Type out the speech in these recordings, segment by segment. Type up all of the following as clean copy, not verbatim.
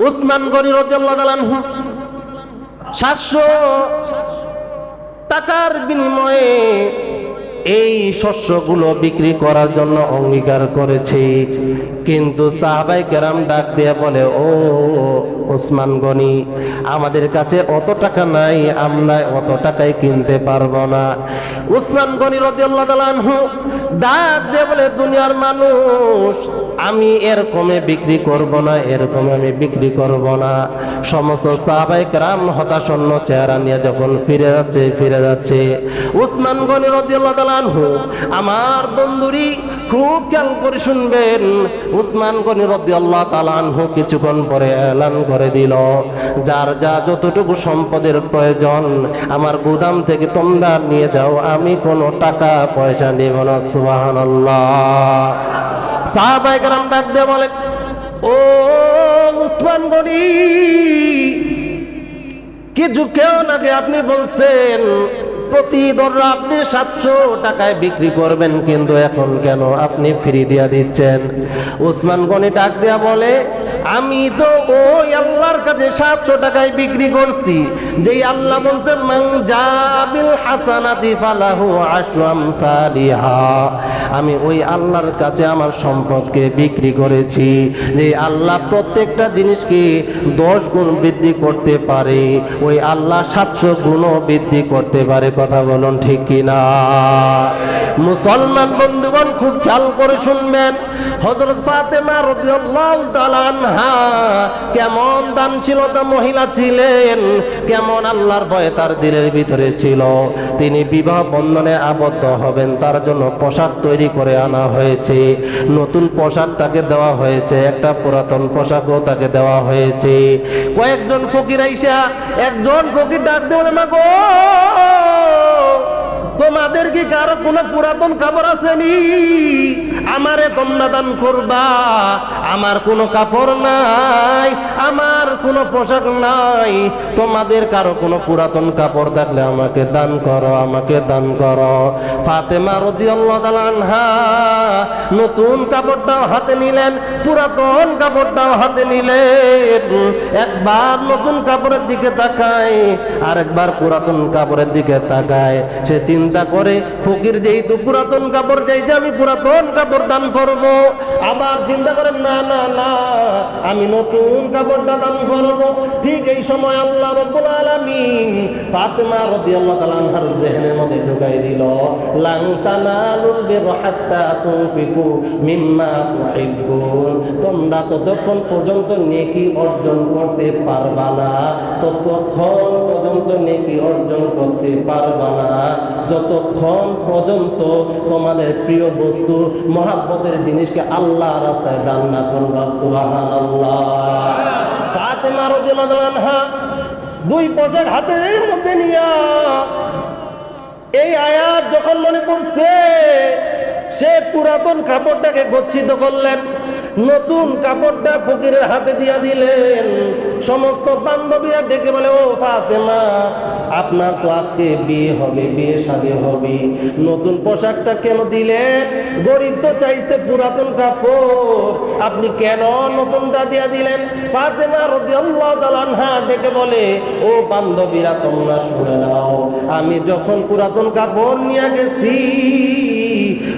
উসমান গনি রাদিয়াল্লাহু তাআলা আনহু 700 টাকার বিনিময়ে এই শস্যগুলো বিক্রি করার জন্য অঙ্গীকার করেছে। কিন্তু সাহাবায়ে কেরাম ডাক দিয়ে বলে, ও ওসমান গনি, আমাদের কাছে অত টাকা নাই, আমরা অত টাকায় কিনতে পারবো না। উসমান গনি রাদিয়াল্লাহু তাআলা আনহু ডাক দিয়ে বলে, দুনিয়ার মানুষ, আমি এরকমে বিক্রি করব না, এরকমে আমি বিক্রি করব না। সমস্ত সাহাবায়ে কেরাম হতাশান্ন চেহারা নিয়ে যখন ফিরে যাচ্ছে উসমান গনি রাদিয়াল্লাহু তাআলা আনহু, আমার বন্ধুরি খুব খেয়াল করে শুনবেন, উসমান গনি রাদিয়াল্লাহু তাআলা আনহু কিছুক্ষণ পরে এলান করে দিল, যার যা যতটুকু সম্পদের প্রয়োজন আমার গুদাম থেকে তোমরা নিয়ে যাও, আমি কোনো টাকা পয়সা নেব না। সুবহানাল্লাহ। সাহাবায়ে কেরাম ডাক দিয়ে বলেন, ও উসমান গনি, কিছুক্ষণ আগে আপনি বলছেন প্রতি দররা আপনি 700 টাকায় বিক্রি করবেন, কিন্তু এখন কেন আপনি ফ্রি দিয়া দিচ্ছেন? উসমান গনি ডাক দিয়া বলে, আমি তো ওই আল্লাহর কাছে 700 টাকায় বিক্রি করছি যেই আল্লাহ বলছেন মান জাবিল হাসানাতি ফালাহু আশরু আমসালিহা। আমি ওই আল্লাহর কাছে আমার সম্পদকে বিক্রি করেছি যে আল্লাহ প্রত্যেকটা জিনিসকে 10 গুণ বৃদ্ধি করতে পারে, ওই আল্লাহ 700 গুণও বৃদ্ধি করতে পারে। কথা বলুন ঠিক কিনা? মুসলমান বন্ধুগণ খুব খেয়াল করে শুনবেন, হযরত ফাতেমা রাদিয়াল্লাহু তাআলা আনহা কেমন দানশীলতা মহিলা ছিলেন, কেমন আল্লাহর ভয় তার দিলের ভিতরে ছিল। তিনি বিবাহ বন্ধনে আবদ্ধ হবেন, তার জন্য পোশাক তৈরি করে আনা হয়েছে, নতুন পোশাক তাকে দেওয়া হয়েছে, একটা পুরাতন পোশাকও তাকে দেওয়া হয়েছে। কয়েকজন ফকির আইসা একজন ফকির ডাক দিয়ে বলে, মা গো, তোমাদের কি কারো কোনো পুরাতন কাপড় আসেনি? আমারে তোমরা দান করবা, আমার কোনো কাপড় নাই, আমার কোনো পোশাক নাই, তোমাদের কারো কোনো পুরাতন কাপড় থাকলে আমাকে দান করো, আমাকে দান করো। ফাতেমা রাদিয়াল্লাহু তাআলা আনহা নতুন কাপড়টাও হাতে নিলেন, পুরাতন কাপড়টাও হাতে নিলেন। একবার নতুন কাপড়ের দিকে তাকায়, আর একবার পুরাতন কাপড়ের দিকে তাকায়। সে চিন্তা করে, ফকির যেহেতু পুরাতন কাপড় চাইছে, আমি পুরাতন কাপড় দান করব। আবার চিন্তা করে, না না না, আমি নতুন কাপড়টা দান করব। ঠিক এই সময় আল্লাহ রাব্বুল আলামিন ফাতেমা রাদিয়াল্লাহু তাআলা আনহার জেহনের মধ্যে ঢুকাই দিল, লান তানালুল বিররা হাত্তা তুনফিকু মিম্মা তুহিব্বুন। তোমরা ততক্ষণ পর্যন্ত নেকি অর্জন করতে পারবা না, ততক্ষণ পর্যন্ত নেকি অর্জন করতে পারবা না যতক্ষণ পর্যন্ত তোমাদের প্রিয় বস্তু মহব্বতের জিনিসকে আল্লাহ রাস্তায় দান না করবা। সুবহানাল্লাহ। ফাতেমা রাদিয়াল্লাহু আনহা দুই পোশাক হাতের মধ্যে নিয়া এই আয়াত যখন মনে পড়ছে, সে পুরাতন কাপড়টাকে গচ্ছিত করলেন, নতুন কাপড়টা ফকিরের হাতে দিয়া দিলেন। সমস্ত বান্ধবীরা ডেকে বলে, ও ফাতেমা, আপনার তো আজকে বিয়ে হবে, বিয়ে শাদী হবে, নতুন পোশাকটা কেন দিলেন? গরিব তো চাইছে পুরাতন কাপড়, আপনি কেন নতুনটা দিয়া দিলেন? ফাতেমা রাদিয়াল্লাহু তাআলা আনহা ডেকে বলে, ও বান্ধবীরা, তোমরা শুনে নাও, আমি যখন পুরাতন কাপড় নিয়ে গেছি,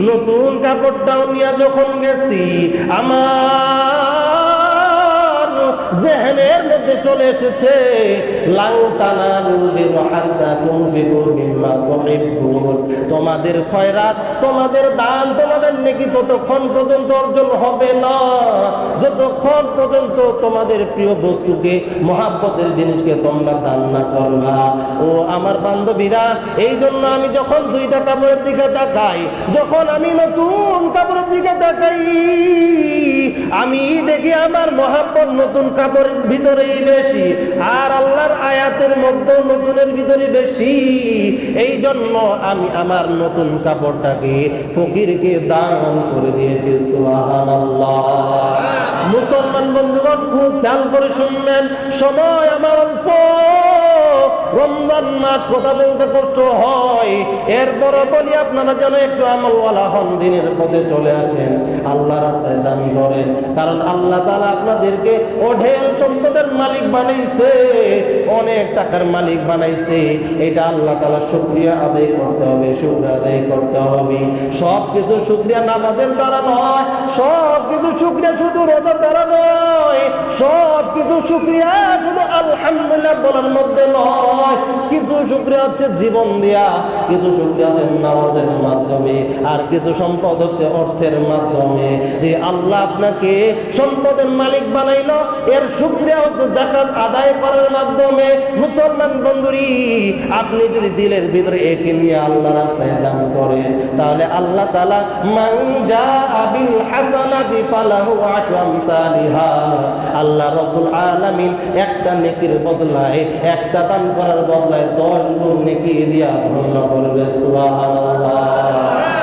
নতুন কাপড়টাও নিয়ে যখন গেছি, আমার জেহনের মধ্যে চলে এসেছে, লান তানালুল বিররা হাত্তা তুনফিকু মিম্মা তুহিব্বুন। তোমাদের খয়রাত, তোমাদের দান, তোমাদের নেকি ততক্ষণ পর্যন্ত অর্জন হবে না যতক্ষণ পর্যন্ত তোমাদের প্রিয় বস্তুকে, মহব্বতের জিনিসকে তোমরা দান না করবা। ও আমার বান্ধবীরা, এই জন্য আমি যখন দুইটা কাপড়ের দিকে তাকাই, যখন আমি নতুন কাপড়ের দিকে তাকাই, আমি দেখি আমার মহব্বত নতুন কাপড়ের ভিতরেই বেশি, আর আল্লাহর আয়াতের মধ্যে নতুনের ভিতরে বেশি। এই জন্য আমি আমার নতুন কাপড়টাকে ফকিরকে দান করে দিয়েছি। সুবহানাল্লাহ। মুসলমান বন্ধুগণ খুব খেয়াল করে শুনবেন, সময় আমার অল্প, রমজান মাস কথা বলতে কষ্ট হয়, এরপরও বলি আপনারা যেন একটু আমলওয়ালা হন, দিনের পথে চলে আসেন, আল্লাহ রাস্তায় দান করেন। কারণ আল্লাহ তাআলা আপনাদেরকে অঢেল সম্পদের মালিক বানাইছে, অনেক টাকার মালিক বানাইছে। এটা আল্লাহ তাআলা শুকরিয়া আদায় করতে হবে, শুকরিয়া আদায় করতে হবে। সব কিছু শুকরিয়া নামাজের দ্বারা নয়, সব কিছু শুকরিয়া শুধু রোজার দ্বারা নয়, সব কিছু শুকরিয়া শুধু আলহামদুলিল্লাহ বলার মধ্যে নয়। কিছু শুকরিয়া হচ্ছে জীবন দেয়া, কিছু শুকরিয়া হচ্ছে নামাজের মাধ্যমে, আর কিছু সম্পদ হচ্ছে অর্থের মাধ্যমে। যে আল্লাহ আপনাকে সম্পদের মালিক বানাইলো, এর শুকরিয়া হচ্ছে যাকাত আদায় করার মাধ্যমে। মুসলমান বন্ধুরি, আপনি যদি দিলের ভিতরে একে নিয়ে আল্লাহ রাস্তায় দান করেন, তাহলে আল্লাহ তাআলা মান জাআ বিল হাসানাতি ফালাহু আশরু আমসালিহা, আল্লাহ রাব্বুল আলামিন একটা নেকির বদলায়, একটা দান করার বদলায় 10 গুণ নেকি দিয়া ধন্য করবে। সুবহানাল্লাহ।